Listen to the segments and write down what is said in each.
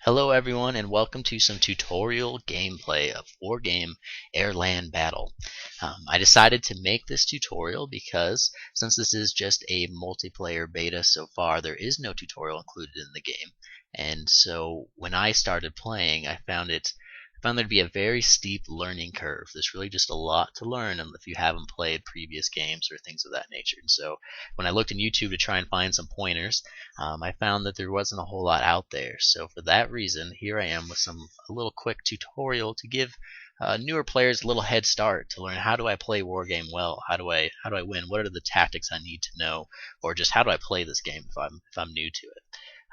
Hello everyone and welcome to some tutorial gameplay of Wargame Airland Battle. I decided to make this tutorial because since this is just a multiplayer beta so far, there is no tutorial included in the game. And so when I started playing, I found there to be a very steep learning curve. There's really just a lot to learn if you haven't played previous games or things of that nature. And so when I looked in YouTube to try and find some pointers, I found that there wasn't a whole lot out there. So for that reason, here I am with a little quick tutorial to give newer players a little head start to learn how do I play Wargame well, how do I win, what are the tactics I need to know, or just how do I play this game if I'm new to it.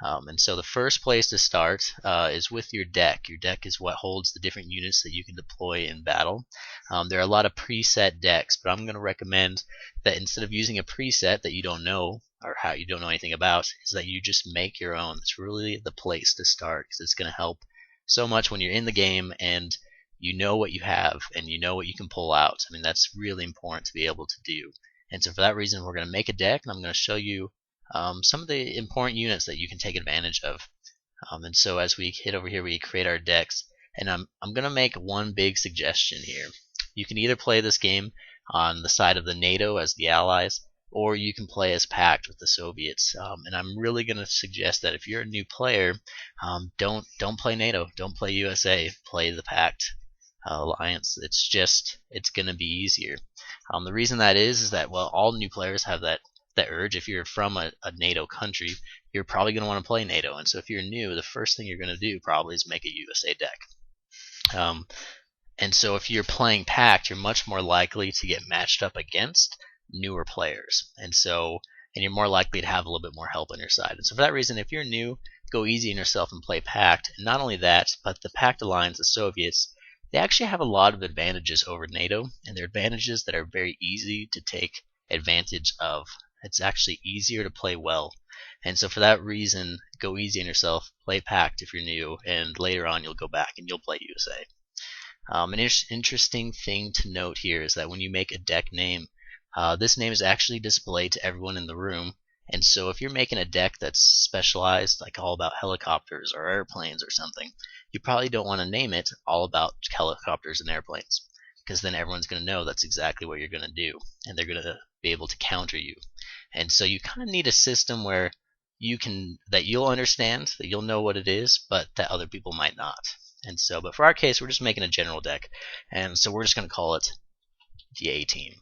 And so the first place to start is with your deck. Your deck is what holds the different units that you can deploy in battle. There are a lot of preset decks, but I'm going to recommend that instead of using a preset that you don't know or how you don't know anything about, is that you just make your own. It's really the place to start because it's going to help so much when you're in the game and you know what you have and you know what you can pull out. I mean, that's really important to be able to do. And so for that reason, we're going to make a deck, and I'm going to show you some of the important units that you can take advantage of. And so as we hit over here, we create our decks, and I'm going to make one big suggestion here. You can either play this game on the side of the NATO as the Allies, or you can play as Pact with the Soviets. And I'm really going to suggest that if you're a new player, don't play NATO, don't play USA, play the Pact alliance. It's going to be easier. The reason that is that, well, all new players have that urge. If you're from a NATO country, you're probably going to want to play NATO, and so if you're new, the first thing you're going to do probably is make a USA deck. And so if you're playing Pact, you're much more likely to get matched up against newer players, and you're more likely to have a little bit more help on your side. And so for that reason, if you're new, go easy on yourself and play Pact. And not only that, but the Pact alliance, the Soviets, they actually have a lot of advantages over NATO, and they're advantages that are very easy to take advantage of. It's actually easier to play well, and so for that reason, go easy on yourself, play Pact if you're new, and later on you'll go back and you'll play USA. An interesting thing to note here is that when you make a deck name, this name is actually displayed to everyone in the room, and so if you're making a deck that's specialized, like all about helicopters or airplanes or something, you probably don't want to name it all about helicopters and airplanes, because then everyone's going to know that's exactly what you're going to do, and they're going to be able to counter you. And so you kind of need a system where you'll understand, that you'll know what it is, but that other people might not. And so, but for our case, we're just making a general deck, and so we're just going to call it the A Team.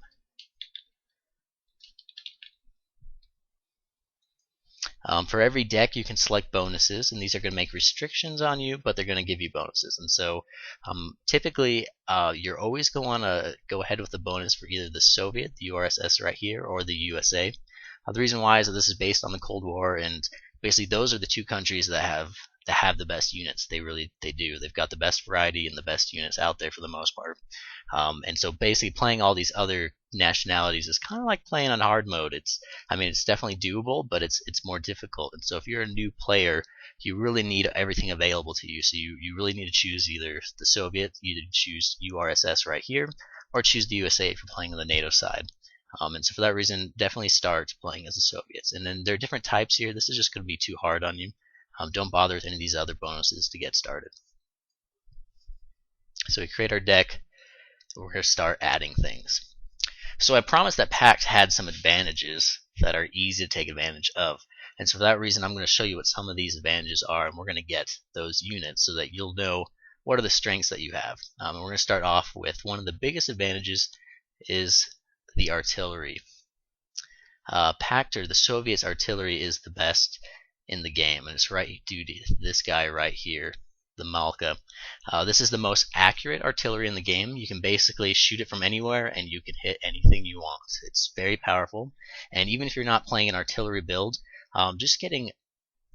For every deck, you can select bonuses, and these are going to make restrictions on you, but they're going to give you bonuses. And so, typically, you're always going to want to go ahead with the bonus for either the Soviet, the URSS right here, or the USA. The reason why is that this is based on the Cold War, and basically those are the two countries that have the best units. They do. They've got the best variety and the best units out there for the most part. And so basically playing all these other nationalities is kind of like playing on hard mode. It's definitely doable, but it's more difficult. And so if you're a new player, you really need everything available to you. So you really need to choose either the Soviet, either choose URSS right here, or choose the USA if you're playing on the NATO side. And so for that reason, definitely start playing as the Soviets. And then there are different types here. This is just going to be too hard on you. Don't bother with any of these other bonuses to get started. So we create our deck. We're going to start adding things. So I promised that Pact had some advantages that are easy to take advantage of. And so for that reason, I'm going to show you what some of these advantages are, and we're going to get those units so that you'll know what are the strengths that you have. And we're going to start off with one of the biggest advantages is the artillery. Pact, or the Soviets' artillery, is the best in the game, and it's right due to this guy right here, the Malka. This is the most accurate artillery in the game. You can basically shoot it from anywhere and you can hit anything you want. It's very powerful, and even if you're not playing an artillery build, just getting a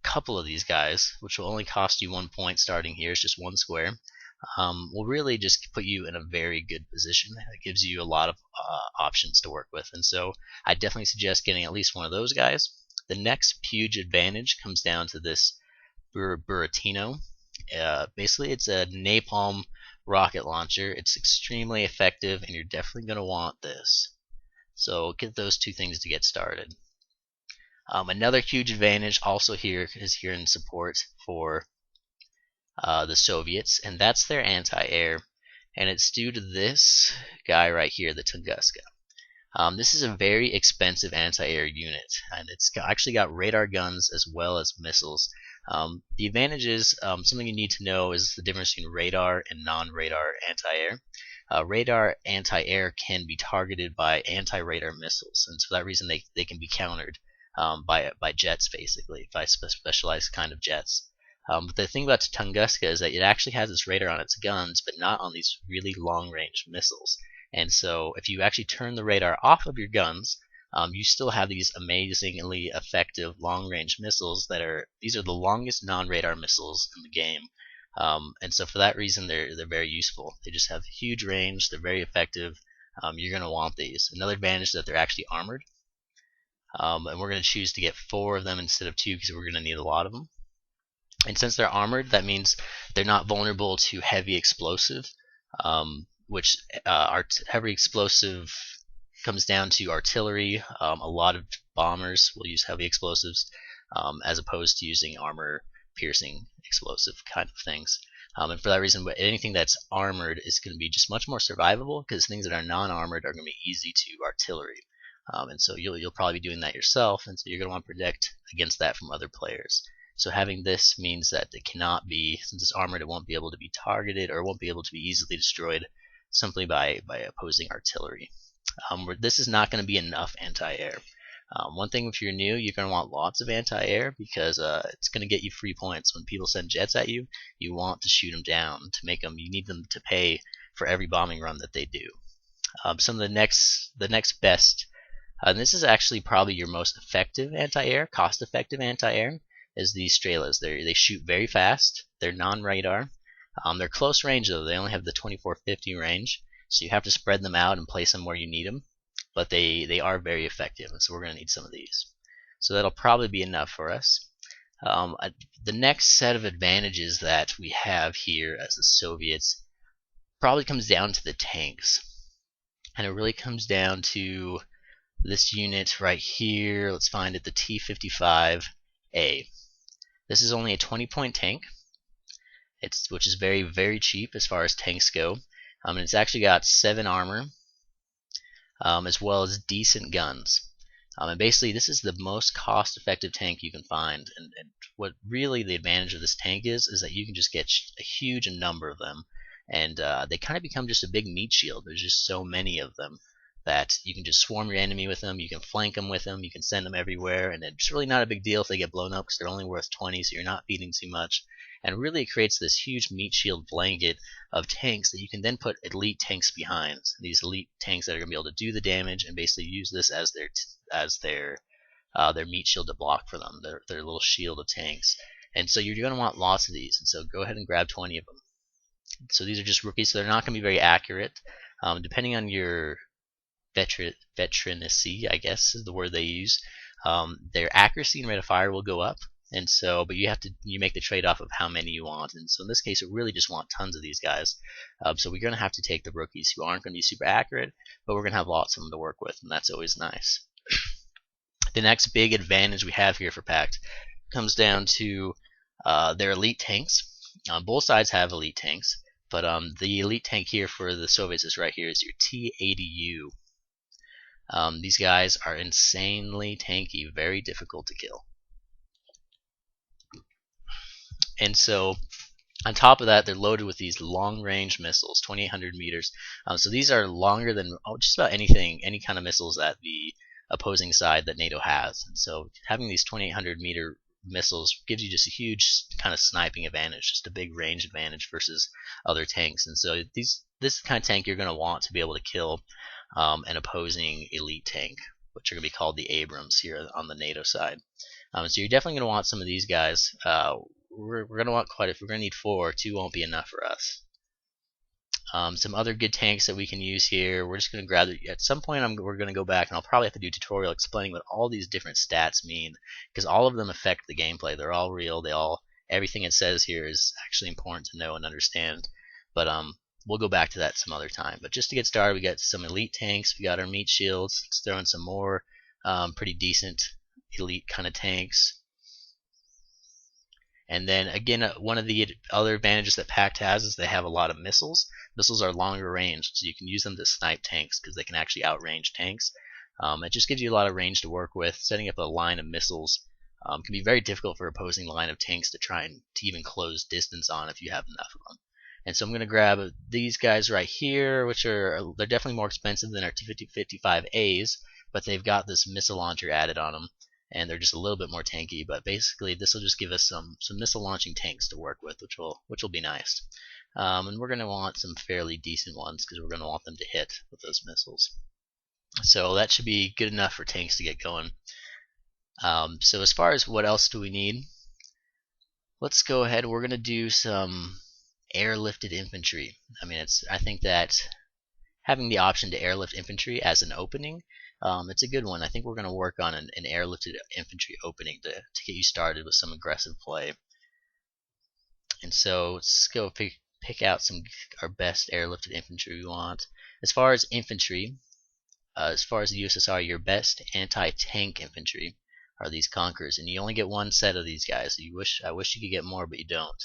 couple of these guys, which will only cost you 1 point starting here, it's just one square, will really just put you in a very good position. It gives you a lot of options to work with, and so I definitely suggest getting at least one of those guys. The next huge advantage comes down to this Buratino. Basically, it's a napalm rocket launcher. It's extremely effective, and you're definitely going to want this. So get those two things to get started. Another huge advantage also here is here in support for the Soviets, and that's their anti-air, and it's due to this guy right here, the Tunguska. This is a very expensive anti-air unit, and it's actually got radar guns as well as missiles. The advantages, something you need to know is the difference between radar and non-radar anti-air. Radar anti-air can be targeted by anti-radar missiles, and for that reason they can be countered by jets, basically, by specialized kind of jets. But the thing about Tunguska is that it actually has its radar on its guns, but not on these really long-range missiles. And so if you actually turn the radar off of your guns, you still have these amazingly effective long-range missiles these are the longest non-radar missiles in the game. And so for that reason, they're very useful. They just have huge range. They're very effective. You're going to want these. Another advantage is that they're actually armored. And we're going to choose to get 4 of them instead of 2 because we're going to need a lot of them. And since they're armored, that means they're not vulnerable to heavy explosive, which heavy explosive comes down to artillery. A lot of bombers will use heavy explosives as opposed to using armor-piercing explosive kind of things. And for that reason, anything that's armored is going to be just much more survivable because things that are non-armored are going to be easy to artillery. And so you'll probably be doing that yourself, and so you're going to want to protect against that from other players. So having this means that it cannot be, since it's armored, it won't be able to be targeted or won't be able to be easily destroyed simply by opposing artillery. This is not going to be enough anti-air. One thing, if you're new, you're going to want lots of anti-air because it's going to get you free points. When people send jets at you, you want to shoot them down to make them. You need them to pay for every bombing run that they do. Some of the next best, and this is actually probably your most effective anti-air, cost-effective anti-air, is these Strelas. They shoot very fast. They're non-radar. They're close range though. They only have the 2450 range, so you have to spread them out and place them where you need them. But they are very effective, and so we're going to need some of these. So that'll probably be enough for us. The next set of advantages that we have here as the Soviets probably comes down to the tanks, and it really comes down to this unit right here. Let's find it, the T-55A. This is only a 20-point tank, which is very, very cheap as far as tanks go. And it's actually got 7 armor, as well as decent guns. And basically, this is the most cost-effective tank you can find. And what really the advantage of this tank is that you can just get a huge number of them, and they kind of become just a big meat shield. There's just so many of them that you can just swarm your enemy with them, you can flank them with them, you can send them everywhere, and it's really not a big deal if they get blown up because they're only worth 20, so you're not feeding too much. And really it creates this huge meat shield blanket of tanks that you can then put elite tanks behind. These elite tanks that are going to be able to do the damage and basically use this as their meat shield to block for them, their little shield of tanks. And so you're going to want lots of these, and so go ahead and grab 20 of them. So these are just rookies, so they're not going to be very accurate. Depending on your veteranacy, I guess is the word they use, their accuracy and rate of fire will go up, and so but you make the trade-off of how many you want. And so in this case we really just want tons of these guys, so we're going to have to take the rookies who aren't going to be super accurate, but we're going to have lots of them to work with, and that's always nice. The next big advantage we have here for Pact comes down to their elite tanks. Both sides have elite tanks, but the elite tank here for the Soviets is right here, is your T-80U. These guys are insanely tanky, very difficult to kill. And so on top of that, they're loaded with these long-range missiles, 2,800 meters. So these are longer than just about any kind of missiles that the opposing side that NATO has. And so having these 2,800 meter missiles gives you just a huge kind of sniping advantage, just a big range advantage versus other tanks. And so this kind of tank you're going to want to be able to kill an opposing elite tank, which are going to be called the Abrams here on the NATO side. So you're definitely going to want some of these guys. We're going to want quite a few. We're going to need 4. 2 won't be enough for us. Some other good tanks that we can use here. We're just going to grab it. At some point we're going to go back and I'll probably have to do a tutorial explaining what all these different stats mean, because all of them affect the gameplay. They're all real. Everything it says here is actually important to know and understand. But we'll go back to that some other time. But just to get started, we got some elite tanks. We got our meat shields. Let's throw in some more pretty decent elite kind of tanks. And then again, one of the other advantages that Pact has is they have a lot of missiles. Missiles are longer range, so you can use them to snipe tanks because they can actually outrange tanks. It just gives you a lot of range to work with. Setting up a line of missiles can be very difficult for opposing line of tanks to try and to even close distance on if you have enough of them. And so I'm going to grab these guys right here, which they're definitely more expensive than our T-55As, but they've got this missile launcher added on them, and they're just a little bit more tanky. But basically, this will just give us some missile launching tanks to work with, which will be nice. And we're going to want some fairly decent ones because we're going to want them to hit with those missiles. So that should be good enough for tanks to get going. So as far as what else do we need, let's go ahead. We're going to do some airlifted infantry. I think that having the option to airlift infantry as an opening, it's a good one. I think we're going to work on an airlifted infantry opening to get you started with some aggressive play. And so let's go pick out our best airlifted infantry we want. As far as infantry, as far as the USSR, your best anti-tank infantry are these Conquerors, and you only get one set of these guys. I wish you could get more, but you don't.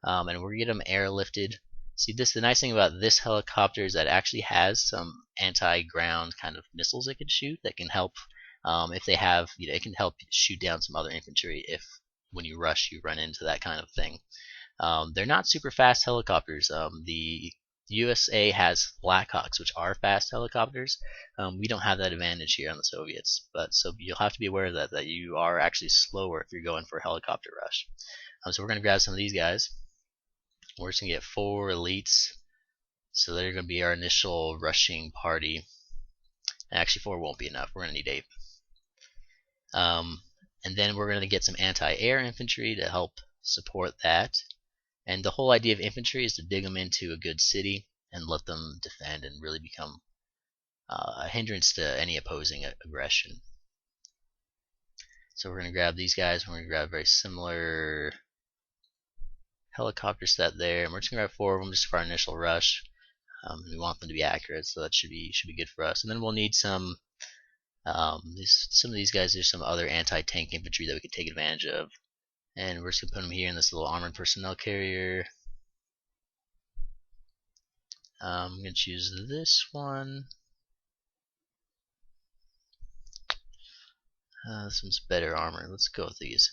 And we're gonna get them airlifted. See, the nice thing about this helicopter is that it actually has some anti-ground kind of missiles it can shoot that can help if they have, it can help shoot down some other infantry if when you rush you run into that kind of thing. They're not super fast helicopters. The USA has Blackhawks, which are fast helicopters. We don't have that advantage here on the Soviets, so you'll have to be aware of that you are actually slower if you're going for a helicopter rush. So we're going to grab some of these guys. We're just going to get 4 elites, so they're going to be our initial rushing party. Actually, 4 won't be enough. We're going to need 8. And then we're going to get some anti-air infantry to help support that. And the whole idea of infantry is to dig them into a good city and let them defend and really become a hindrance to any opposing aggression. So we're going to grab these guys. We're going to grab a very similar helicopter set there, and we're just going to grab 4 of them just for our initial rush. We want them to be accurate, so that should be good for us. And then we'll need some of these guys. There's some other anti-tank infantry that we can take advantage of. And we're just going to put them here in this little armored personnel carrier. I'm going to choose this one. This one's better armor. Let's go with these.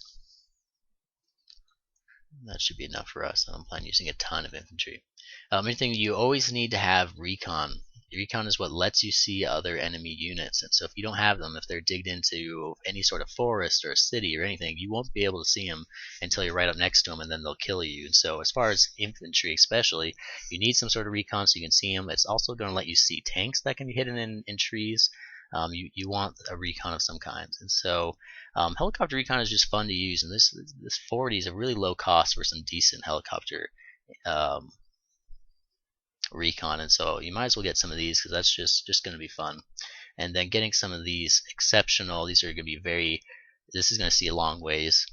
That should be enough for us. I don't plan on using a ton of infantry. Anything you always need to have recon. Recon is what lets you see other enemy units, and so if you don't have them, if they're digged into any sort of forest or a city or anything, you won't be able to see them until you're right up next to them, and then they'll kill you. And so as far as infantry especially, you need some sort of recon so you can see them. It's also going to let you see tanks that can be hidden in trees. You want a recon of some kind. And so helicopter recon is just fun to use, and this 40 is a really low cost for some decent helicopter recon, and so you might as well get some of these because that's just going to be fun. And then getting some of these exceptional, these are going to be this is going to see a long ways,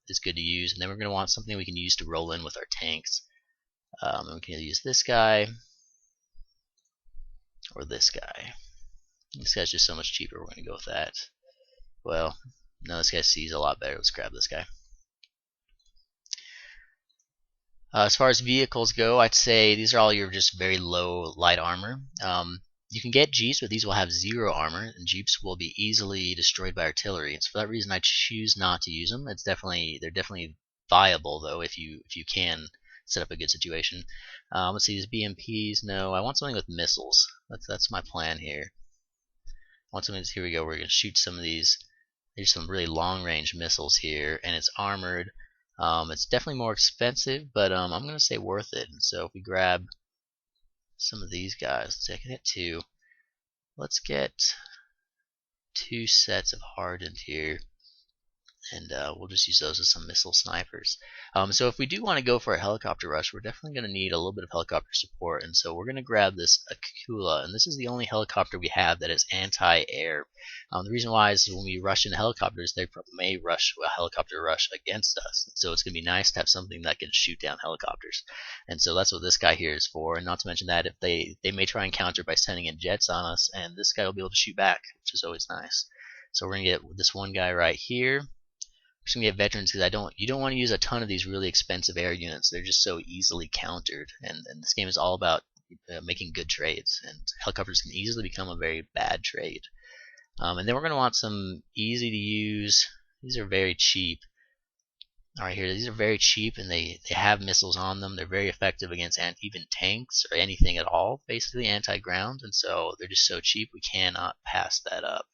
is good to use. And then we're going to want something we can use to roll in with our tanks. And we can either use this guy or this guy. This guy's just so much cheaper, we're going to go with that. Well, no, this guy sees a lot better. Let's grab this guy. As far as vehicles go, I'd say these are all your just very low light armor. You can get Jeeps, but these will have 0 armor, and Jeeps will be easily destroyed by artillery. And so for that reason, I choose not to use them. They're definitely viable though if you can set up a good situation. Let's see, these BMPs. No, I want something with missiles. That's my plan here. I want something. Here we go. We're gonna shoot some of these. There's some really long-range missiles here, and it's armored. It's definitely more expensive, but I'm going to say worth it. And so if we grab some of these guys, let's see, I can hit 2. Let's get 2 sets of hardened here, and we'll just use those as some missile snipers. So if we do want to go for a helicopter rush, we're definitely going to need a little bit of helicopter support, and so we're going to grab this Akula, and this is the only helicopter we have that is anti-air. The reason why is when we rush into helicopters, they may rush a helicopter rush against us, so it's going to be nice to have something that can shoot down helicopters. And so that's what this guy here is for, and not to mention that if they may try and counter by sending in jets on us, and this guy will be able to shoot back, which is always nice. So we're going to get this one guy right here. just gonna get veterans because you don't want to use a ton of these really expensive air units. They're just so easily countered, and this game is all about making good trades, and helicopters can easily become a very bad trade. And then we're gonna want some easy to use. These are very cheap. Alright, here, these are very cheap and they have missiles on them. They're very effective against even tanks or anything at all, basically anti-ground, and so they're just so cheap we cannot pass that up.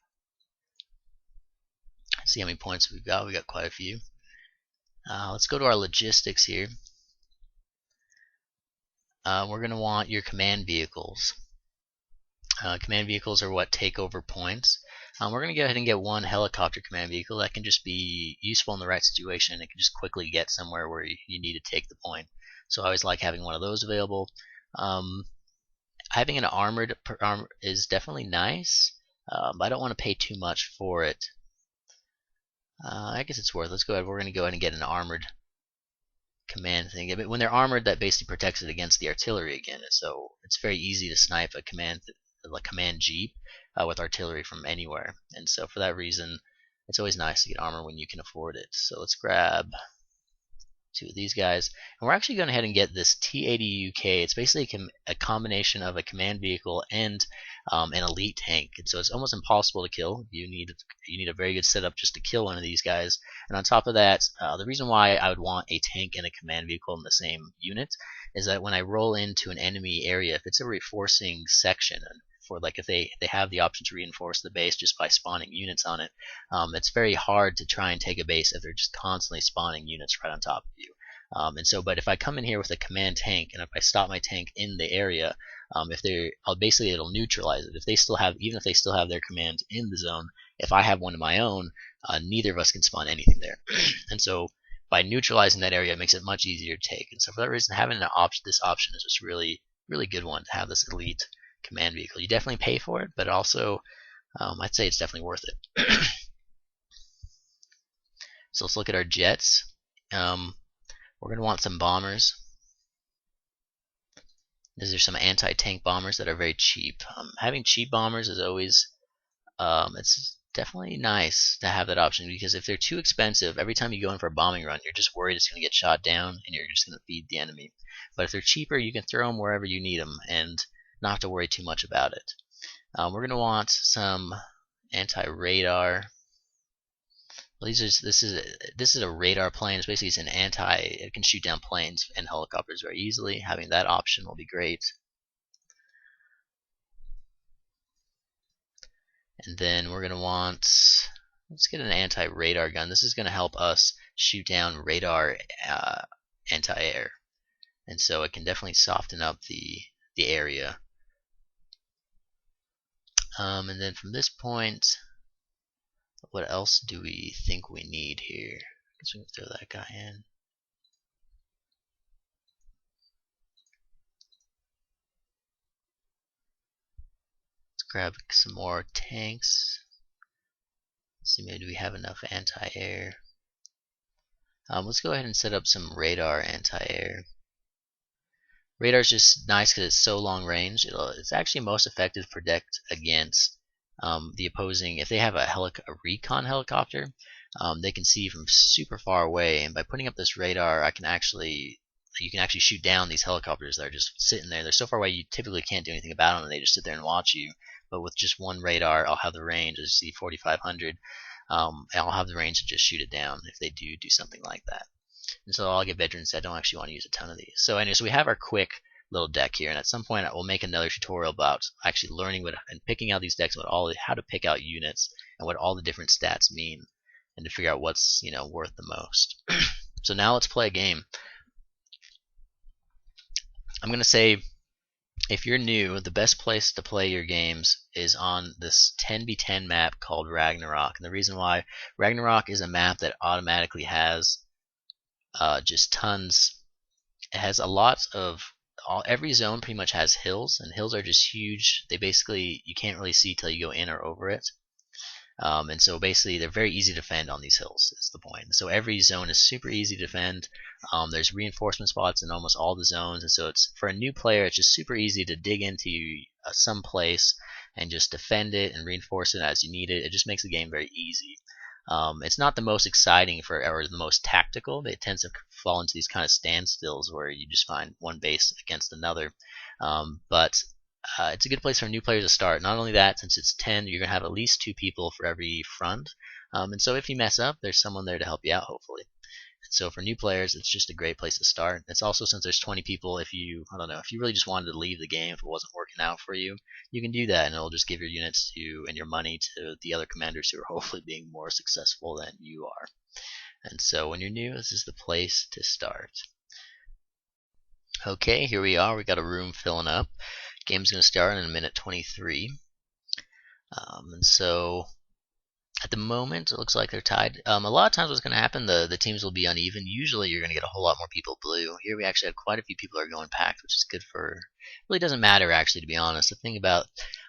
Let's see how many points we've got. We got quite a few. Let's go to our logistics here. We're going to want your command vehicles. Command vehicles are what take over points. We're going to go ahead and get one helicopter command vehicle that can just be useful in the right situation. It can just quickly get somewhere where you need to take the point. So I always like having one of those available. Having an armored is definitely nice, but I don't want to pay too much for it. I guess it's worth. Let's go ahead. We're going to go ahead and get an armored command thing. When they're armored, that basically protects it against the artillery again. So it's very easy to snipe a command jeep with artillery from anywhere, and so for that reason it's always nice to get armor when you can afford it. So let's grab two of these guys, and we're actually going ahead and get this T-80UK. It's basically a combination of a command vehicle and an elite tank, and so it's almost impossible to kill. You need a very good setup just to kill one of these guys. And on top of that, the reason why I would want a tank and a command vehicle in the same unit is that when I roll into an enemy area, if it's a reinforcing section, for like if they have the option to reinforce the base just by spawning units on it, it's very hard to try and take a base if they're just constantly spawning units right on top of you. But if I come in here with a command tank, and if I stop my tank in the area, basically it'll neutralize it. Even if they still have their command in the zone, if I have one of my own, neither of us can spawn anything there. And so by neutralizing that area, it makes it much easier to take. And so for that reason, having this option is just really, really good one to have this elite command vehicle. You definitely pay for it, but also I'd say it's definitely worth it. So let's look at our jets. We're going to want some bombers. These are some anti-tank bombers that are very cheap. Having cheap bombers is always it's definitely nice to have that option, because if they're too expensive, every time you go in for a bombing run, you're just worried it's going to get shot down and you're just going to feed the enemy. But if they're cheaper, you can throw them wherever you need them and not have to worry too much about it. We're going to want some anti-radar. Well, this is a radar plane. It's basically it can shoot down planes and helicopters very easily. Having that option will be great. And then we're going to want, let's get an anti-radar gun. This is going to help us shoot down radar anti-air, and so it can definitely soften up the area. And then from this point, what else do we think we need here? I guess we can throw that guy in. Let's grab some more tanks. Let's see, maybe we have enough anti-air. Let's go ahead and set up some radar anti-air. Radar is just nice because it's so long range. It's actually most effective to protect against the opposing. If they have a Recon helicopter, they can see from super far away, and by putting up this radar, you can actually shoot down these helicopters that are just sitting there. They're so far away you typically can't do anything about them, and they just sit there and watch you. But with just one radar, I'll have the range, as you see, 4,500. I'll have the range to just shoot it down if they do something like that. And so I'll get veterans that don't actually want to use a ton of these. So anyway, so we have our quick little deck here, and at some point we'll make another tutorial about actually learning and picking out these decks, how to pick out units and what all the different stats mean, and to figure out what's worth the most. So now let's play a game. I'm gonna say, if you're new, the best place to play your games is on this 10v10 map called Ragnarok. And the reason why, Ragnarok is a map that automatically has just tons. It has a lot of every zone pretty much has hills, and hills are just huge. They basically, you can't really see till you go in or over it. And so basically they're very easy to defend on these hills, is the point. So every zone is super easy to defend. There's reinforcement spots in almost all the zones, and so it's, for a new player, it's just super easy to dig into some place and just defend it and reinforce it as you need it. It just makes the game very easy. It's not the most exciting or the most tactical. It tends to fall into these kind of standstills where you just find one base against another. But it's a good place for new players to start. Not only that, since it's 10, you're going to have at least 2 people for every front. And so if you mess up, there's someone there to help you out, hopefully. So for new players, it's just a great place to start. It's also, since there's 20 people, if you, I don't know, if you really just wanted to leave the game if it wasn't working out for you, you can do that, and it'll just give your units to and your money to the other commanders who are hopefully being more successful than you are. And so when you're new, this is the place to start. Okay, here we are. We got a room filling up. Game's going to start in a minute 23. And so at the moment, it looks like they're tied. A lot of times what's going to happen, the teams will be uneven. Usually you're going to get a whole lot more people blue. Here we actually have quite a few people are going packed, which is good for... really doesn't matter, actually, to be honest. The thing about...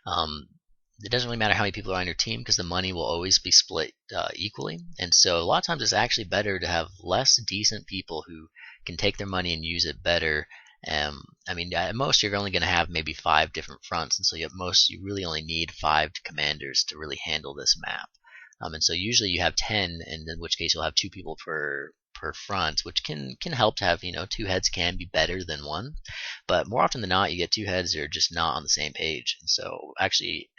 it doesn't really matter how many people are on your team because the money will always be split equally. And so a lot of times it's actually better to have less decent people who can take their money and use it better. I mean, at most you're only going to have maybe 5 different fronts, and so at most you really only need 5 commanders to really handle this map. And so usually you have 10, and in which case you'll have 2 people per front, which can help to have, 2 heads can be better than 1. But more often than not, you get 2 heads that are just not on the same page. And so actually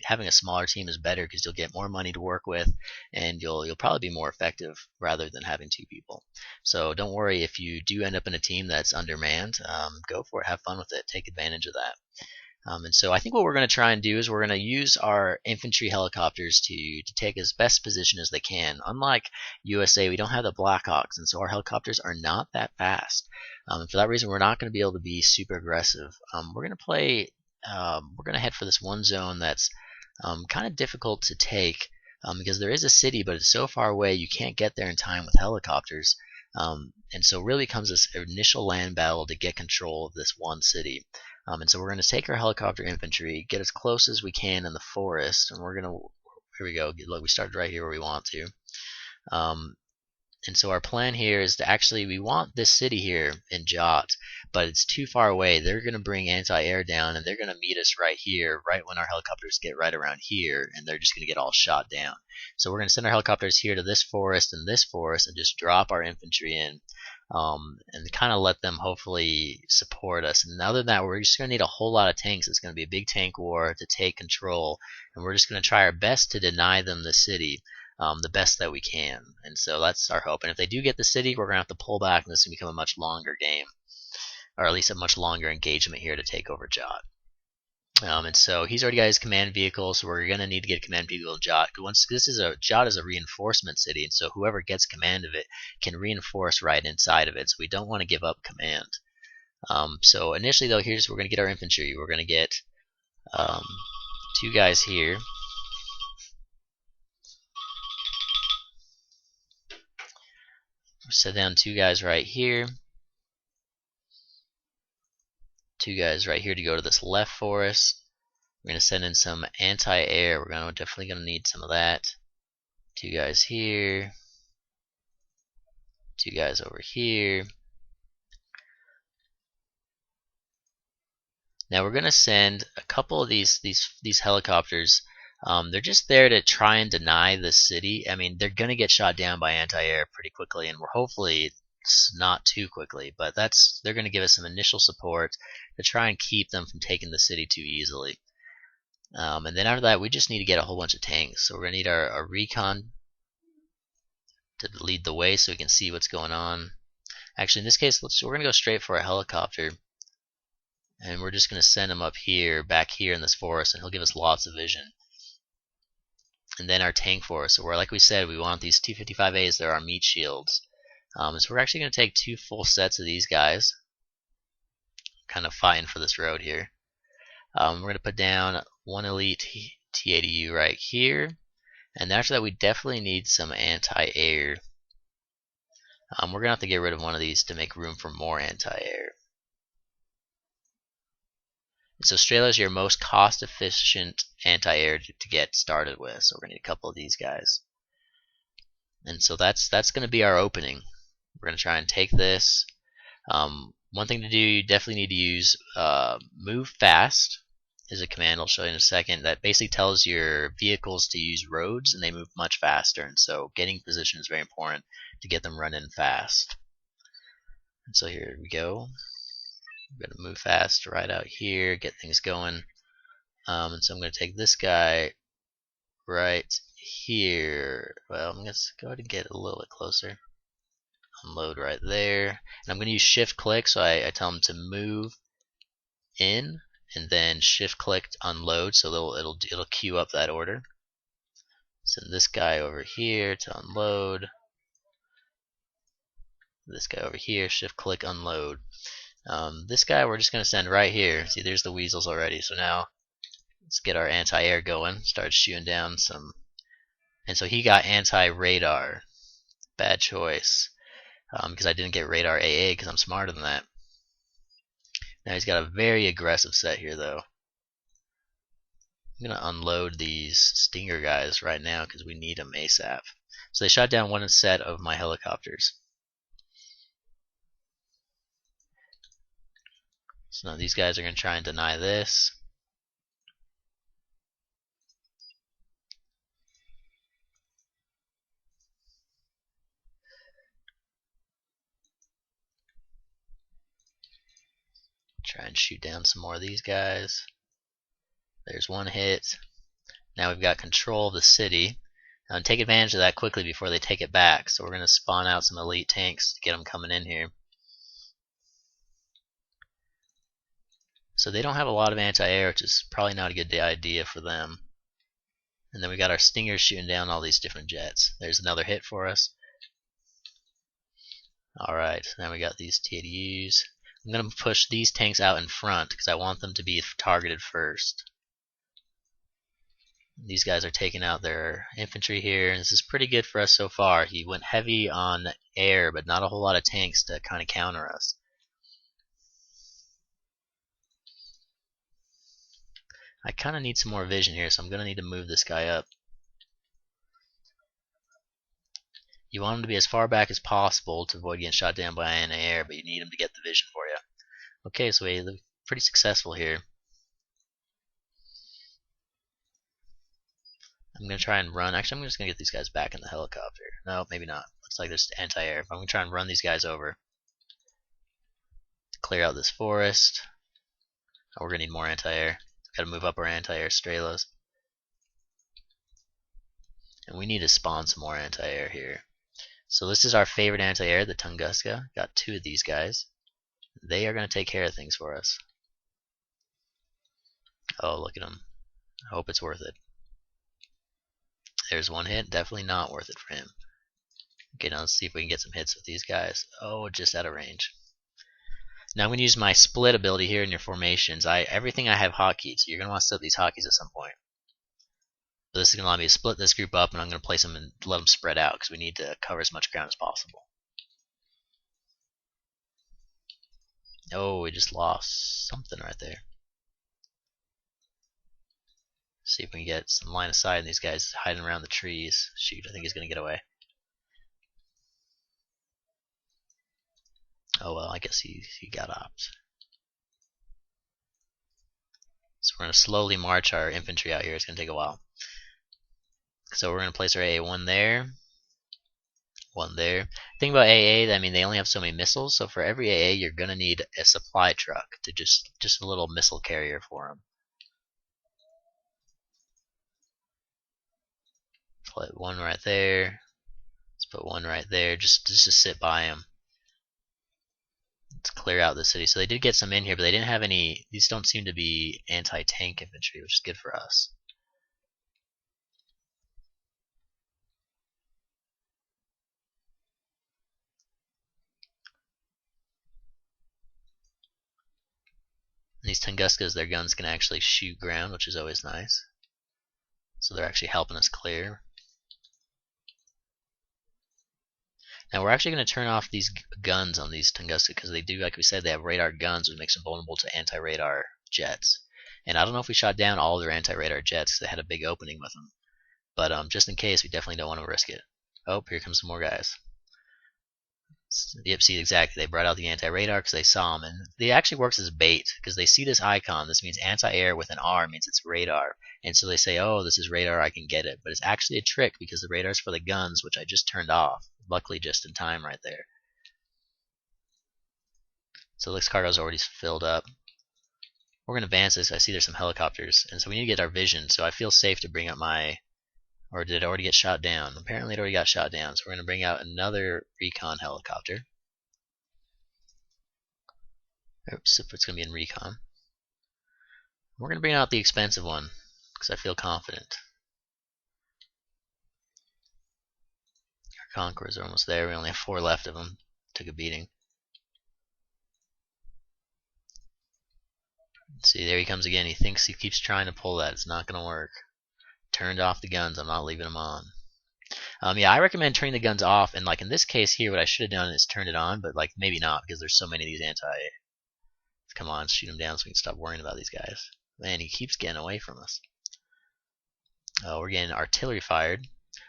having a smaller team is better because you'll get more money to work with, and you'll probably be more effective rather than having 2 people. So don't worry if you do end up in a team that's undermanned. Go for it, have fun with it, take advantage of that. And so I think what we're going to try and do is we're going to use our infantry helicopters to take as best position as they can. Unlike USA, we don't have the Blackhawks, and so our helicopters are not that fast. For that reason, we're not going to be able to be super aggressive. We're going to play. We're going to head for this one zone that's kind of difficult to take because there is a city, but it's so far away you can't get there in time with helicopters. And so really comes this initial land battle to get control of this one city. And so we're going to take our helicopter infantry, get as close as we can in the forest, and we're going to, here we go, look, we started right here where we want to. And so our plan here is to actually, we want this city here in Jot, but it's too far away. They're going to bring anti-air down, and they're going to meet us right here, right when our helicopters get right around here, and they're just going to get all shot down. So we're going to send our helicopters here to this forest and just drop our infantry in. And kind of let them hopefully support us. And other than that, we're just going to need a whole lot of tanks. It's going to be a big tank war to take control, and we're just going to try our best to deny them the city the best that we can. And so that's our hope. And if they do get the city, we're going to have to pull back, and this is going to become a much longer game, or at least a much longer engagement here to take over Jot. And so he's already got his command vehicle, so we're going to need to get a command vehicle in Jot. Jot is a reinforcement city, and so whoever gets command of it can reinforce right inside of it. So we don't want to give up command. So initially, though, we're going to get our infantry. We're going to get 2 guys here. We'll set down 2 guys right here. 2 guys right here to go to this left forest. We're going to send in some anti-air. We're definitely going to need some of that. 2 guys here. 2 guys over here. Now we're going to send a couple of these helicopters. They're just there to try and deny the city. I mean, they're going to get shot down by anti-air pretty quickly, and we're hopefully not too quickly, but they're going to give us some initial support to try and keep them from taking the city too easily. And then after that, we just need to get a whole bunch of tanks. So we're going to need our Recon to lead the way so we can see what's going on. Actually, in this case, we're going to go straight for a helicopter, and we're just going to send him up here, back here in this forest, and he'll give us lots of vision. And then our tank force. So like we said, we want these T-55As. They're our meat shields. So we're actually going to take 2 full sets of these guys. Kind of fighting for this road here. We're going to put down 1 elite T-80U right here. And after that, we definitely need some anti-air. We're going to have to get rid of one of these to make room for more anti-air. So Strela is your most cost-efficient anti-air to get started with. So we're going to need a couple of these guys. And so that's going to be our opening. We're going to try and take this. One thing to do, you definitely need to use move fast is a command I'll show you in a second that basically tells your vehicles to use roads, and they move much faster. And so getting position is very important to get them running fast. And so here we go. I'm going to move fast right out here, get things going. And so I'm going to take this guy right here. Well, I'm going to go ahead and get a little bit closer. Unload right there. And I'm going to use shift click, so I tell them to move in and then shift click to unload, so it'll queue up that order. Send this guy over here to unload. This guy over here, shift click unload. This guy we're just going to send right here. See, there's the weasels already. So now let's get our anti-air going. Start shooting down some. And so he got anti-radar. Bad choice. Because I didn't get radar AA because I'm smarter than that. Now he's got a very aggressive set here though. I'm going to unload these Stinger guys right now because we need them ASAP. So they shot down one set of my helicopters. So now these guys are going to try and deny this. Try and shoot down some more of these guys. There's one hit. Now we've got control of the city. Take advantage of that quickly before they take it back. So we're going to spawn out some elite tanks to get them coming in here. So they don't have a lot of anti-air, which is probably not a good idea for them. And then we got our Stingers shooting down all these different jets. There's another hit for us. Alright, now we got these TDUs. I'm going to push these tanks out in front because I want them to be targeted first. These guys are taking out their infantry here, and this is pretty good for us so far. He went heavy on air, but not a whole lot of tanks to kind of counter us. I kind of need some more vision here, so I'm going to need to move this guy up. You want him to be as far back as possible to avoid getting shot down by anti-air, but you need him to get the vision for you. Okay, so we look pretty successful here. I'm going to try and run. Actually, I'm just going to get these guys back in the helicopter. No, maybe not. Looks like there's anti-air. I'm going to try and run these guys over. Clear out this forest. Oh, we're going to need more anti-air. Got to move up our anti-air Strelas. And we need to spawn some more anti-air here. So this is our favorite anti-air, the Tunguska. Got two of these guys. They are going to take care of things for us. Oh, look at them. I hope it's worth it. There's one hit. Definitely not worth it for him. Okay, now let's see if we can get some hits with these guys. Oh, just out of range. Now I'm going to use my split ability here in your formations. Everything I have hotkeys, so you're going to want to set up these hotkeys at some point. So this is going to allow me to split this group up, and I'm going to place them and let them spread out because we need to cover as much ground as possible. Oh, we just lost something right there. See if we can get some line of sight, and these guys hiding around the trees. Shoot, I think he's going to get away. Oh well, I guess he got opped. So we're going to slowly march our infantry out here. It's going to take a while. So we're going to place our AA one there. One there. Thing about AA, I mean, they only have so many missiles, so for every AA you're going to need a supply truck to just a little missile carrier for them. Put one right there. Let's put one right there just to sit by them. Let's clear out the city. So they did get some in here, but they didn't have any. These don't seem to be anti-tank infantry, which is good for us. And these Tunguskas, their guns can actually shoot ground, which is always nice. So they're actually helping us clear. Now we're actually going to turn off these guns on these Tunguska because they do, like we said, they have radar guns, which makes them vulnerable to anti-radar jets. And I don't know if we shot down all their anti-radar jets because they had a big opening with them. But just in case, we definitely don't want to risk it. Oh, here comes some more guys. Yep, see, exactly. They brought out the anti-radar because they saw him, and it actually works as bait because they see this icon. This means anti-air with an R means it's radar, and so they say, "Oh, this is radar. I can get it." But it's actually a trick because the radar's for the guns, which I just turned off. Luckily, just in time, right there. So this cargo's already filled up. We're gonna advance this. I see there's some helicopters, and so we need to get our vision. So I feel safe to bring up my. Or did it already get shot down? Apparently, it already got shot down. So we're gonna bring out another Recon helicopter. Oops, if it's going to be in Recon. We're going to bring out the expensive one because I feel confident. Our Conquerors are almost there. We only have 4 left of them. Took a beating. See, there he comes again. He thinks he keeps trying to pull that. It's not going to work. Turned off the guns. I'm not leaving them on. Yeah, I recommend turning the guns off. And like in this case here, what I should have done is turned it on, but like maybe not because there's so many of these anti. Come on, shoot him down so we can stop worrying about these guys. Man, he keeps getting away from us. We're getting artillery fired.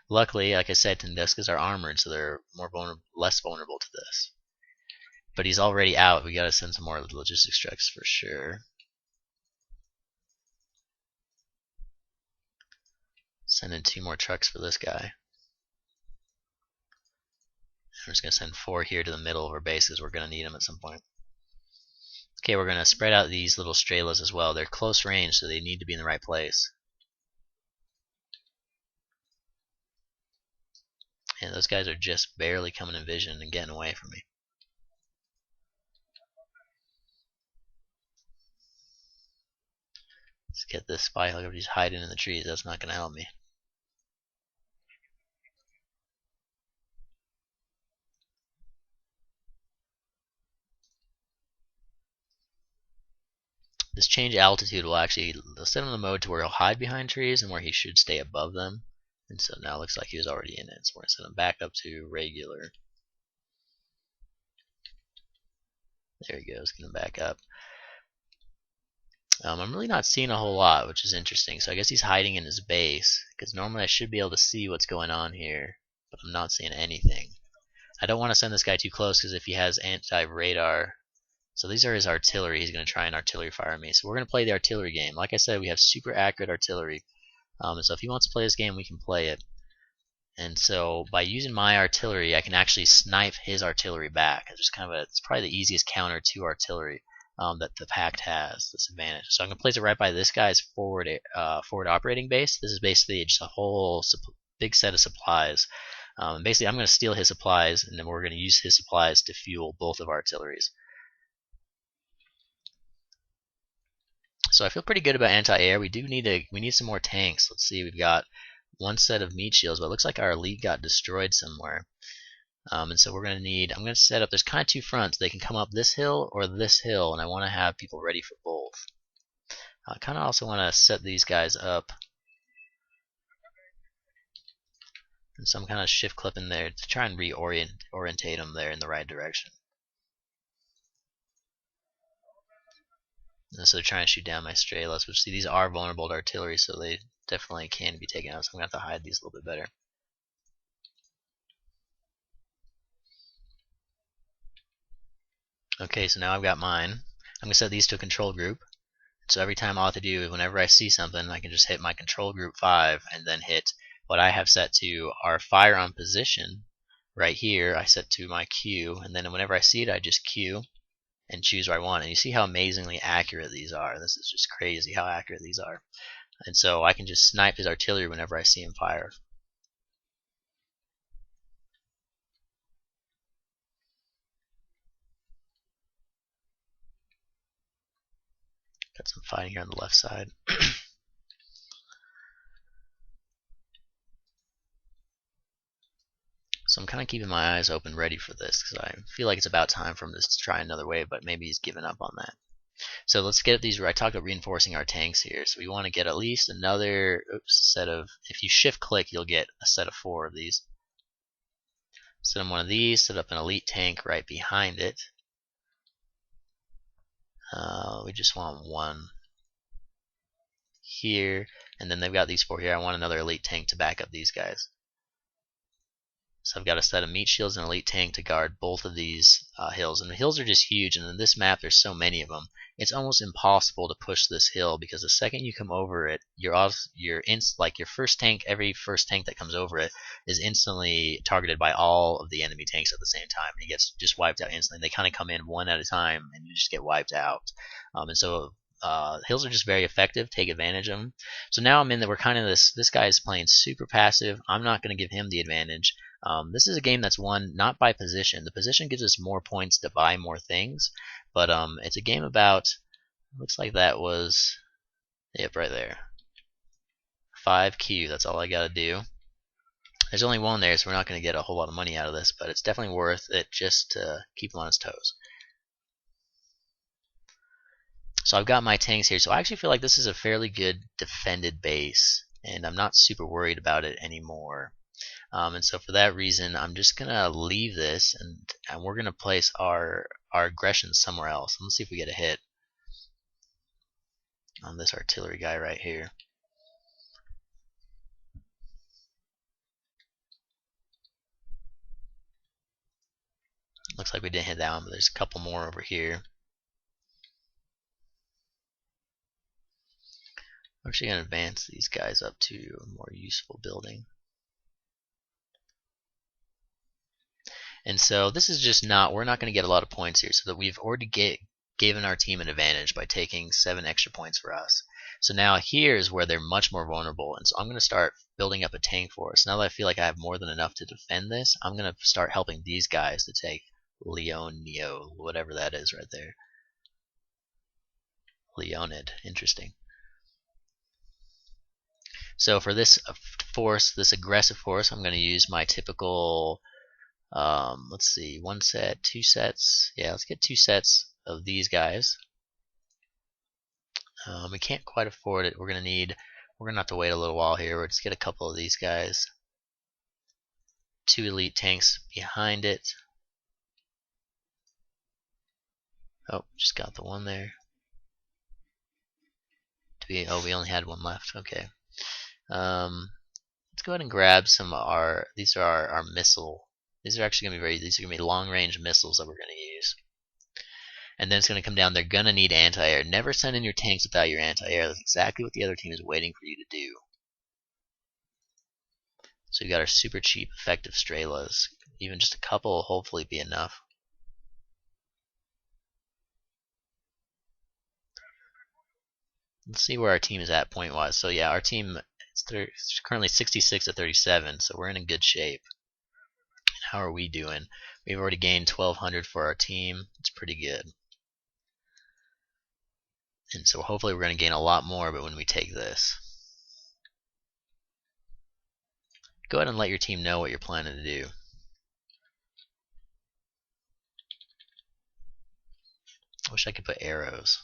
Luckily, like I said, Tunduskas are armored, so they're less vulnerable to this. But he's already out. We gotta send some more logistics trucks for sure. Send in 2 more trucks for this guy. I'm just gonna send 4 here to the middle of our base because we're gonna need them at some point. Okay, we're gonna spread out these little Strelas as well. They're close range, so they need to be in the right place. And those guys are just barely coming in vision and getting away from me. Let's get this spy helicopter. He's hiding in the trees. That's not going to help me. This change altitude will actually set him in the mode to where he'll hide behind trees and where he should stay above them. And so now it looks like he was already in it. So we're going to set him back up to regular. There he goes, get him back up. I'm really not seeing a whole lot, which is interesting. So I guess he's hiding in his base, because normally I should be able to see what's going on here, but I'm not seeing anything. I don't want to send this guy too close, because if he has anti-radar, so these are his artillery, he's going to try and artillery fire me. So we're going to play the artillery game. Like I said, we have super accurate artillery. And so if he wants to play this game, we can play it. And so by using my artillery, I can actually snipe his artillery back. It's kind of it's probably the easiest counter to artillery that the Pact has, this advantage. So I'm going to place it right by this guy's forward operating base. This is basically just a whole big set of supplies. Basically, I'm going to steal his supplies, and then we're going to use his supplies to fuel both of our artilleries. So I feel pretty good about anti-air. We need some more tanks. Let's see, we've got 1 set of meat shields, but it looks like our elite got destroyed somewhere. And so we're going to need, I'm going to set up, there's kind of 2 fronts. They can come up this hill or this hill, and I want to have people ready for both. I kind of also want to set these guys up. And so I'm kind of shift clipping there to try and reorientate them there in the right direction. And so they're trying to shoot down my Strelas, which see, these are vulnerable to artillery, so they definitely can be taken out. So I'm going to have to hide these a little bit better. Okay, so now I've got mine. I'm going to set these to a control group. So every time all I have to do is whenever I see something, I can just hit my control group 5 and then hit what I have set to our fire on position right here. I set to my Q, and then whenever I see it, I just Q and choose what I want. And you see how amazingly accurate these are. This is just crazy how accurate these are. And so I can just snipe his artillery whenever I see him fire. Got some fighting here on the left side. So I'm kind of keeping my eyes open ready for this because I feel like it's about time for him to try another wave, but maybe he's given up on that. So let's get these. I talked about reinforcing our tanks here. So we want to get at least another set of, if you shift click, you'll get a set of 4 of these. Set up one of these, set up an elite tank right behind it. We just want 1 here, and then they've got these 4 here. I want another elite tank to back up these guys. So I've got a set of meat shields and elite tank to guard both of these hills. And the hills are just huge, and in this map there's so many of them. It's almost impossible to push this hill because the second you come over it, like your first tank, every first tank that comes over it is instantly targeted by all of the enemy tanks at the same time. And he gets just wiped out instantly. They kind of come in one at a time, and you just get wiped out. And so hills are just very effective. Take advantage of them. So now I'm in that we're kind of this guy is playing super passive. I'm not going to give him the advantage. This is a game that's won not by position. The position gives us more points to buy more things, but it's a game about. Looks like that was, yep, right there. 5Q. That's all I gotta do. There's only one there, so we're not going to get a whole lot of money out of this, but it's definitely worth it just to keep him on his toes. So I've got my tanks here. So I actually feel like this is a fairly good defended base, and I'm not super worried about it anymore. And so for that reason, I'm just gonna leave this, and we're gonna place our aggression somewhere else. Let's see if we get a hit on this artillery guy right here. Looks like we didn't hit that one, but there's a couple more over here. I'm actually gonna advance these guys up to a more useful building. And so this is just not, we're not going to get a lot of points here, so that we've already given our team an advantage by taking 7 extra points for us. So now here is where they're much more vulnerable, and so I'm going to start building up a tank force. Now that I feel like I have more than enough to defend this, I'm going to start helping these guys to take Neo, whatever that is right there. Leonid, interesting. So for this force, this aggressive force, I'm going to use my typical let's see, 1 set, 2 sets. Yeah, let's get 2 sets of these guys. We can't quite afford it. We're gonna have to wait a little while here. We'll just get a couple of these guys. 2 elite tanks behind it. Oh, just got the one there. Oh, we only had one left. Okay. Let's go ahead and grab some of our. These are our missile. These are actually going to be these are going to be long-range missiles that we're going to use. And then it's going to come down, they're going to need anti-air. Never send in your tanks without your anti-air. That's exactly what the other team is waiting for you to do. So we got our super cheap effective Strellas. Even just a couple will hopefully be enough. Let's see where our team is at point-wise. So yeah, our team is currently 66 to 37, so we're in good shape. How are we doing? We've already gained 1,200 for our team. It's pretty good. And so hopefully we're going to gain a lot more, but when we take this. Go ahead and let your team know what you're planning to do. I wish I could put arrows.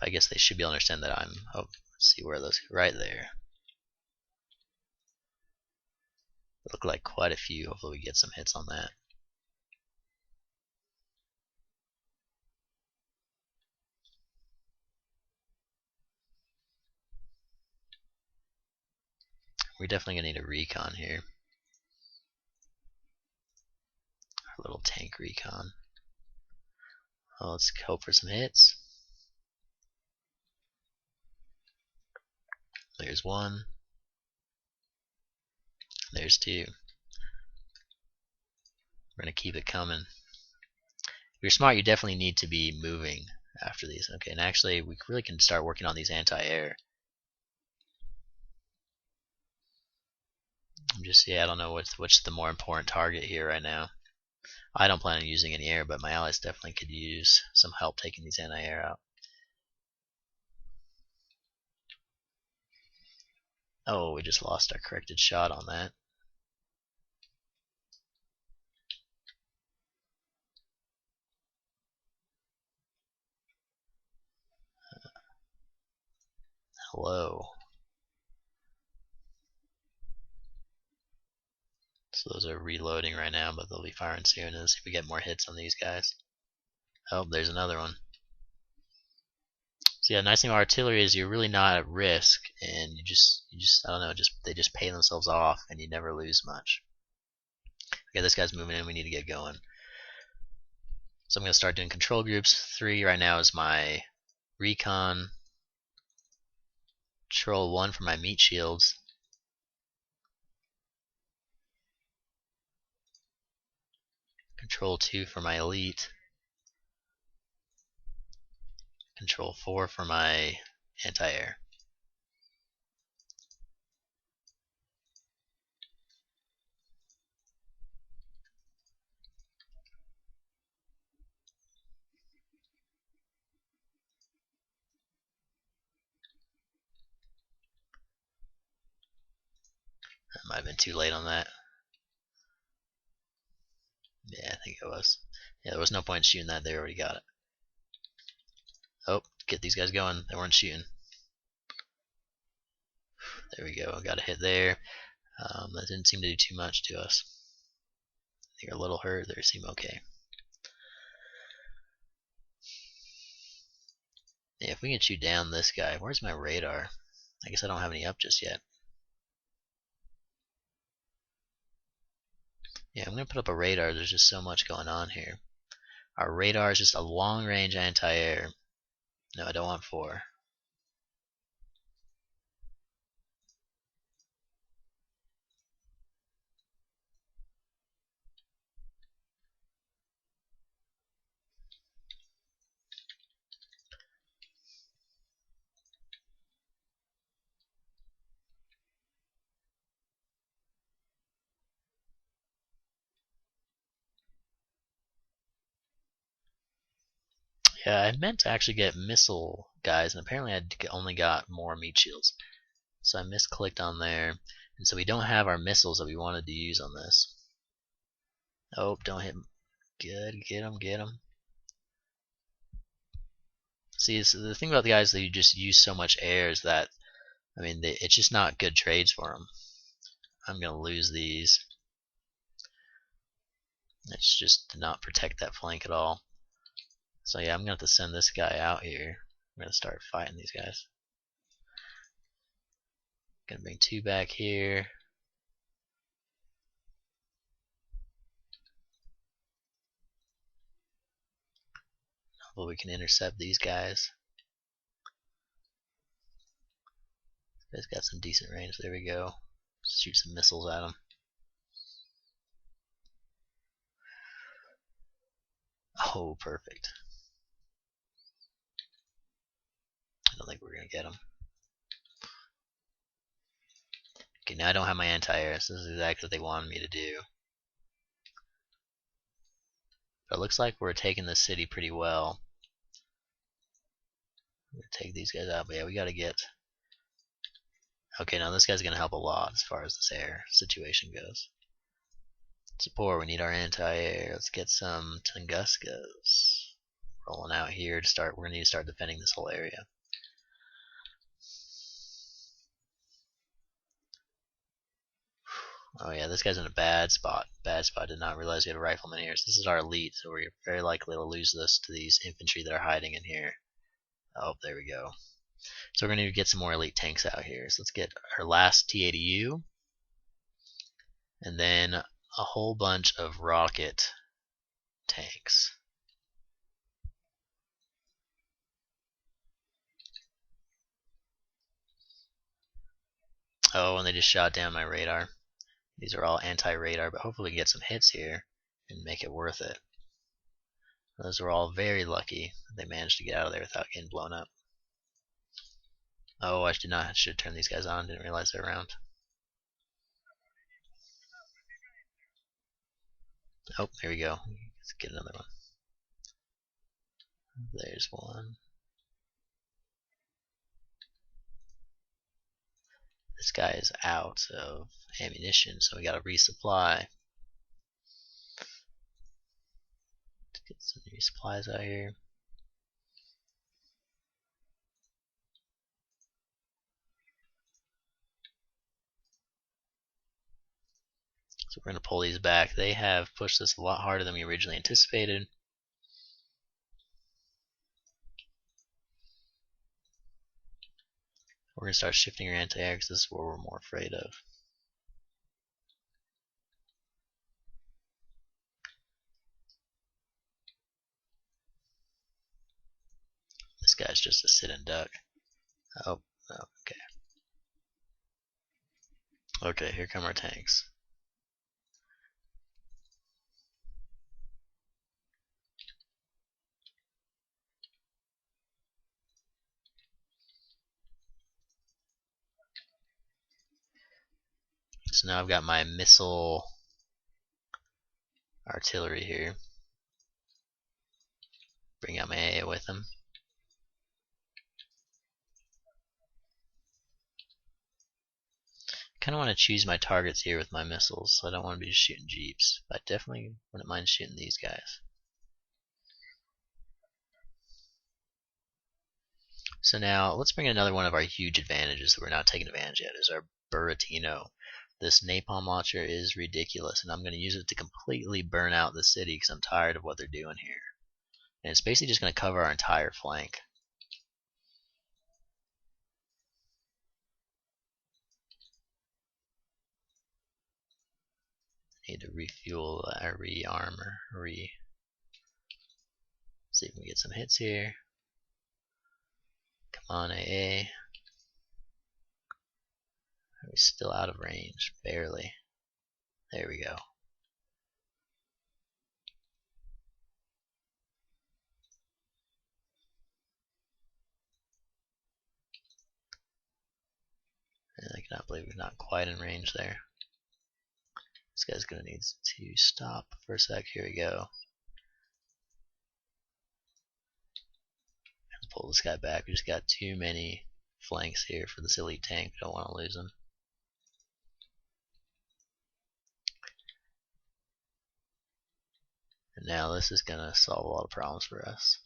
I guess they should be able to understand that I'm. Oh, let's see where those. Right there. Look like quite a few. Hopefully we get some hits on that. We're definitely gonna need a recon here. Our little tank recon. Well, let's hope for some hits. There's one. There's 2. We're gonna keep it coming. If you're smart, you definitely need to be moving after these. Okay, and actually we really can start working on these anti-air. I don't know what's the more important target here right now. I don't plan on using any air, but my allies definitely could use some help taking these anti-air out. Oh, we just lost our corrected shot on that. Hello. So those are reloading right now, but they'll be firing soon. Let's see if we get more hits on these guys. Oh, there's another one. So yeah, nice thing about artillery is you're really not at risk, and you just I don't know, they just pay themselves off, and you never lose much. Okay, this guy's moving in. We need to get going. So I'm gonna start doing control groups. 3 right now is my Recon. Control 1 for my meat shields. Control 2 for my elite. Control 4 for my anti-air. That might have been too late on that. Yeah, I think it was. Yeah, there was no point in shooting that. They already got it. Oh, get these guys going. They weren't shooting. There we go. Got a hit there. That didn't seem to do too much to us. They're a little hurt. They seem okay. Yeah, if we can shoot down this guy. Where's my radar? I guess I don't have any up just yet. Yeah, I'm going to put up a radar. There's just so much going on here. Our radar is just a long-range anti-air. No, I don't want 4. Yeah, I meant to actually get missile guys, and apparently I only got more meat shields. So I misclicked on there, and so we don't have our missiles that we wanted to use on this. Oh, don't hit him. Good, get him, get him. See, so the thing about the guys that you just use so much air is that, I mean, it's just not good trades for them. I'm going to lose these. It's just to not protect that flank at all. So yeah, I'm going to have to send this guy out here. I'm going to start fighting these guys. Going to bring 2 back here. Hopefully we can intercept these guys. This guy's got some decent range. There we go. Shoot some missiles at him. Oh, perfect. I don't think we're going to get him. Okay, now I don't have my anti-air, so this is exactly what they wanted me to do. But it looks like we're taking the city pretty well. I'm going to take these guys out, but yeah, we got to get... Okay, now this guy's going to help a lot as far as this air situation goes. Support, we need our anti-air. Let's get some Tunguskas rolling out here to start. We're going to need to start defending this whole area. Oh yeah, this guy's in a bad spot. Bad spot. Did not realize we had a rifleman here. So this is our elite, so we're very likely to lose this to these infantry that are hiding in here. Oh, there we go. So we're going to need to get some more elite tanks out here. So let's get our last T-80U. And then a whole bunch of rocket tanks. Oh, and they just shot down my radar. These are all anti-radar, but hopefully we can get some hits here and make it worth it. Those were all very lucky that they managed to get out of there without getting blown up. Oh, I should have turned these guys on. Didn't realize they're around. Oh, here we go. Let's get another one. There's one. This guy is out of ammunition, so we gotta resupply. Let's get some new supplies out here. So we're going to pull these back. They have pushed this a lot harder than we originally anticipated. We're going to start shifting your anti-air because this is what we're more afraid of. This guy's just a sit and duck. Oh, okay. Okay, here come our tanks. So now I've got my missile artillery here. Bring out my AA with them. Kind of want to choose my targets here with my missiles, so I don't want to be just shooting jeeps. But I definitely wouldn't mind shooting these guys. So now let's bring another one of our huge advantages that we're not taking advantage of, is our Buratino. This Napalm Launcher is ridiculous, and I'm going to use it to completely burn out the city because I'm tired of what they're doing here. And it's basically just going to cover our entire flank. Need to refuel, re-armor, see if we can get some hits here. Come on, AA. Are we still out of range? Barely. There we go. And I cannot believe we're not quite in range there. This guy's gonna need to stop for a sec. Here we go. Let's pull this guy back. We just got too many flanks here for this elite tank. We don't want to lose him. And now this is gonna solve a lot of problems for us.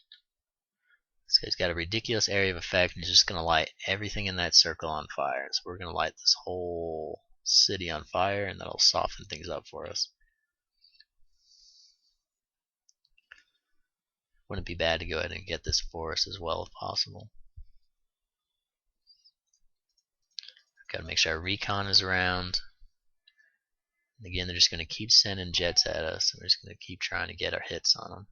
This guy's got a ridiculous area of effect, and he's just gonna light everything in that circle on fire. So we're gonna light this whole city on fire, and that'll soften things up for us. Wouldn't be bad to go ahead and get this forest as well if possible. Gotta make sure our Recon is around. And again, they're just gonna keep sending jets at us, and we're just gonna keep trying to get our hits on them.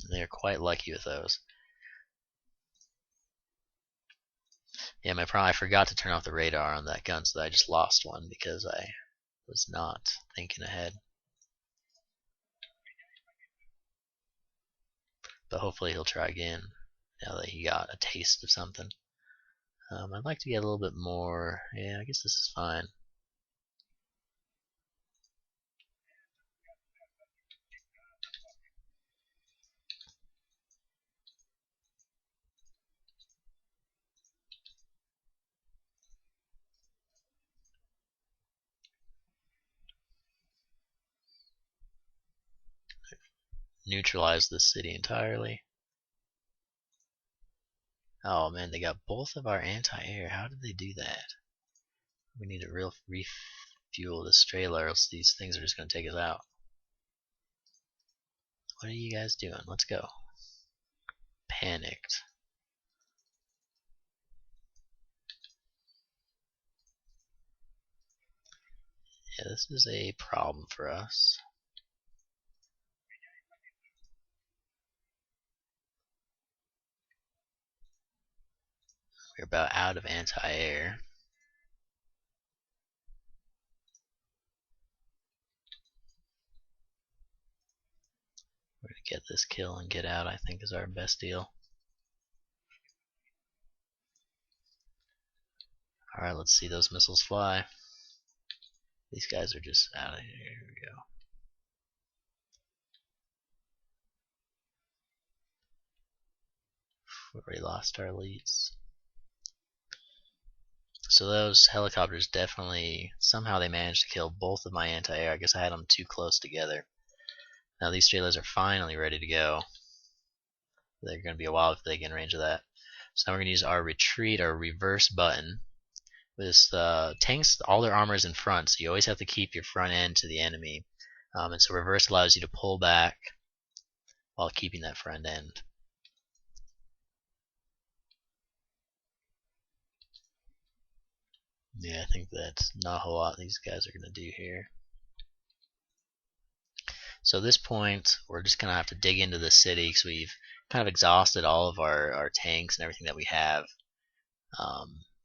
And they're quite lucky with those. Yeah, my problem, I forgot to turn off the radar on that gun, so I just lost one because I was not thinking ahead. But hopefully he'll try again now that he got a taste of something. I'd like to get a little bit more. Yeah, I guess this is fine. Neutralize this city entirely. Oh man, they got both of our anti-air. How did they do that? We need to refuel this trailer, else these things are just going to take us out. What are you guys doing? Let's go. Panicked. Yeah, this is a problem for us. We're about out of anti-air. We're going to get this kill and get out, I think, is our best deal. Alright, let's see those missiles fly. These guys are just out of here. Here we go. We already lost our leads. So those helicopters definitely, somehow they managed to kill both of my anti-air. I guess I had them too close together. Now these trailers are finally ready to go. They're going to be a while if they get in range of that. So now we're going to use our retreat, our reverse button. This tanks, all their armor is in front, so you always have to keep your front end to the enemy. And so reverse allows you to pull back while keeping that front end. Yeah, I think that's not a whole lot these guys are going to do here. So at this point, we're just going to have to dig into the city because we've kind of exhausted all of our tanks and everything that we have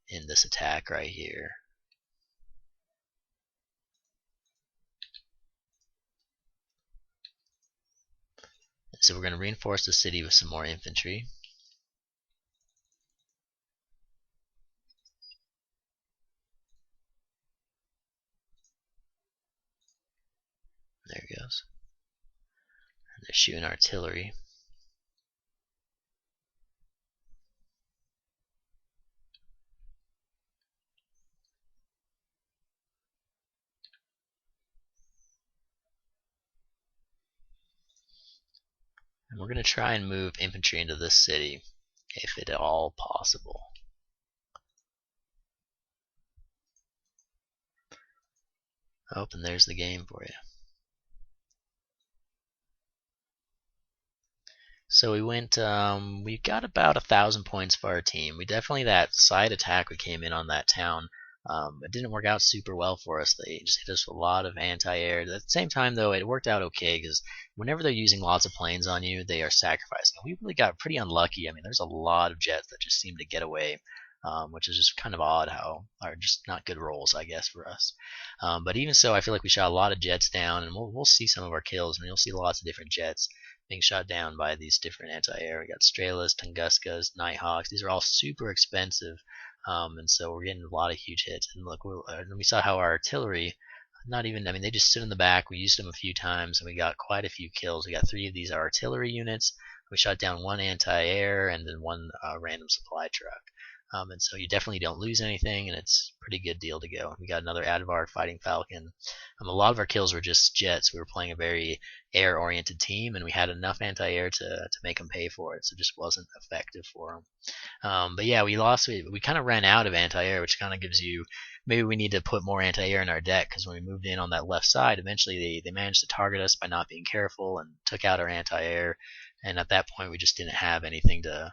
in this attack right here. So we're going to reinforce the city with some more infantry. There it goes. And they're shooting artillery. And we're going to try and move infantry into this city if at all possible. Oh, and there's the game for you. So we got about 1,000 points for our team. We definitely, that side attack we came in on that town, it didn't work out super well for us. They just hit us with a lot of anti-air. At the same time, though, it worked out okay because whenever they're using lots of planes on you, they are sacrificing. We really got pretty unlucky. I mean, there's a lot of jets that just seem to get away, which is just kind of odd how are just not good rolls, I guess, for us. But even so, I feel like we shot a lot of jets down, and we'll see some of our kills, and you'll see lots of different jets being shot down by these different anti-air. We got Strelas, Tunguskas, Nighthawks. These are all super expensive, and so we're getting a lot of huge hits. And look, we saw how our artillery, not even, I mean, they just sit in the back. We used them a few times, and we got quite a few kills. We got 3 of these artillery units. We shot down 1 anti-air and then 1 random supply truck. And so you definitely don't lose anything, and it's a pretty good deal to go. We got another Advar Fighting Falcon. A lot of our kills were just jets. We were playing a very air-oriented team, and we had enough anti-air to make them pay for it, so it just wasn't effective for them. But yeah, we lost. We kind of ran out of anti-air, which kind of gives you, maybe we need to put more anti-air in our deck, because when we moved in on that left side, eventually they managed to target us by not being careful and took out our anti-air. And at that point, we just didn't have anything to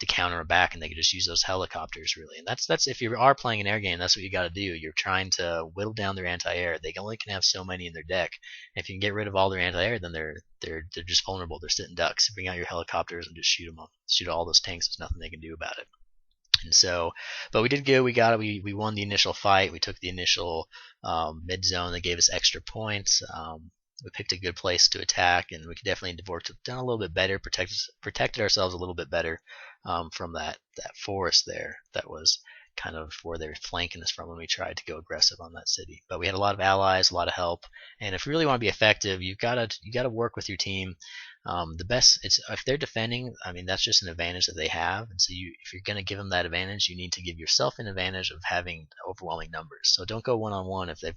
counter them back, and they could just use those helicopters really. And that's if you are playing an air game, that's what you got to do. You're trying to whittle down their anti-air. They only can have so many in their deck. And if you can get rid of all their anti-air, then they're just vulnerable. They're sitting ducks. Bring out your helicopters and just shoot them up. Shoot all those tanks. There's nothing they can do about it. And so, but we did good. We got it. We won the initial fight. We took the initial mid zone. That gave us extra points. We picked a good place to attack, and we could definitely have worked done a little bit better, protected ourselves a little bit better from that forest there. That was kind of where they were flanking us from when we tried to go aggressive on that city. But we had a lot of allies, a lot of help, and if you really want to be effective, you gotta work with your team. The best, it's if they're defending, I mean, that's just an advantage that they have, and so if you're going to give them that advantage, you need to give yourself an advantage of having overwhelming numbers. So don't go one-on-one if they've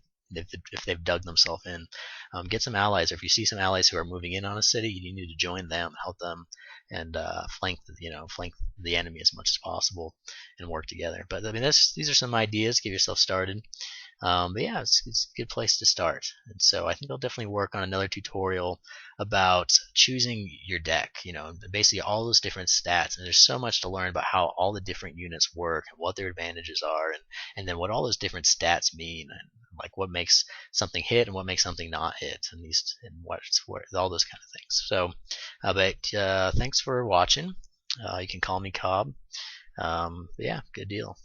dug themselves in. Get some allies. Or if you see some allies who are moving in on a city, you need to join them, help them, and flank the enemy as much as possible, and work together. But I mean, these are some ideas. Get yourself started. But yeah, it's a good place to start. And so I think I'll definitely work on another tutorial about choosing your deck. Basically all those different stats. And there's so much to learn about how all the different units work and what their advantages are, and then what all those different stats mean, and like what makes something hit and what makes something not hit, and all those kind of things. So, but thanks for watching. You can call me Cobb. Yeah, good deal.